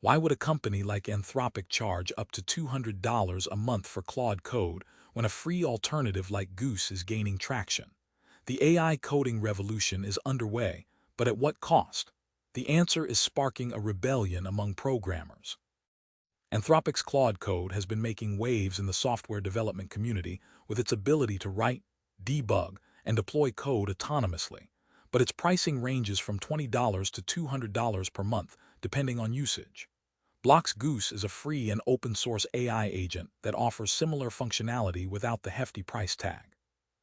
Why would a company like Anthropic charge up to $200 a month for Claude Code when a free alternative like Goose is gaining traction? The AI coding revolution is underway, but at what cost? The answer is sparking a rebellion among programmers. Anthropic's Claude Code has been making waves in the software development community with its ability to write, debug, and deploy code autonomously, but its pricing ranges from $20 to $200 per month, depending on usage. Block's Goose is a free and open-source AI agent that offers similar functionality without the hefty price tag.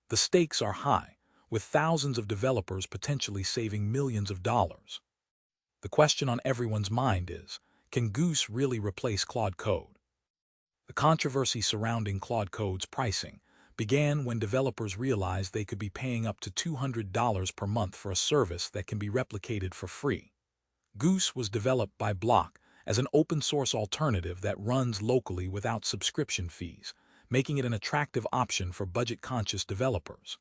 The stakes are high, with thousands of developers potentially saving millions of dollars. The question on everyone's mind is, can Goose really replace Claude Code? The controversy surrounding Claude Code's pricing began when developers realized they could be paying up to $200 per month for a service that can be replicated for free. Goose was developed by Block as an open-source alternative that runs locally without subscription fees, making it an attractive option for budget-conscious developers.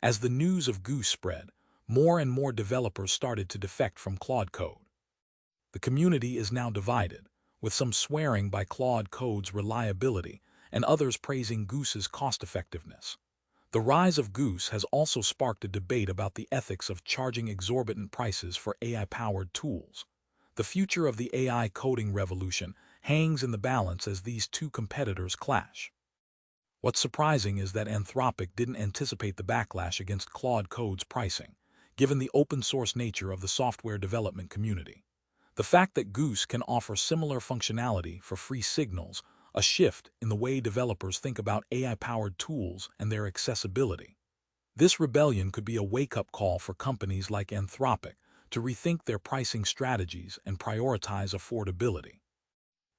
As the news of Goose spread, more and more developers started to defect from Claude Code. The community is now divided, with some swearing by Claude Code's reliability and others praising Goose's cost-effectiveness. The rise of Goose has also sparked a debate about the ethics of charging exorbitant prices for AI-powered tools. The future of the AI coding revolution hangs in the balance as these two competitors clash. What's surprising is that Anthropic didn't anticipate the backlash against Claude Code's pricing, given the open-source nature of the software development community. The fact that Goose can offer similar functionality for free signals a shift in the way developers think about AI-powered tools and their accessibility. This rebellion could be a wake-up call for companies like Anthropic to rethink their pricing strategies and prioritize affordability.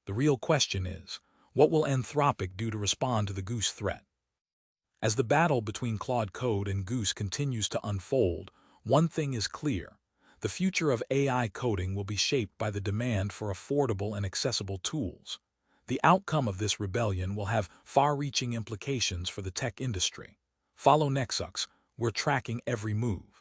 The real question is, what will Anthropic do to respond to the Goose threat? As the battle between Claude Code and Goose continues to unfold, one thing is clear. The future of AI coding will be shaped by the demand for affordable and accessible tools. The outcome of this rebellion will have far-reaching implications for the tech industry. Follow Nexux, we're tracking every move.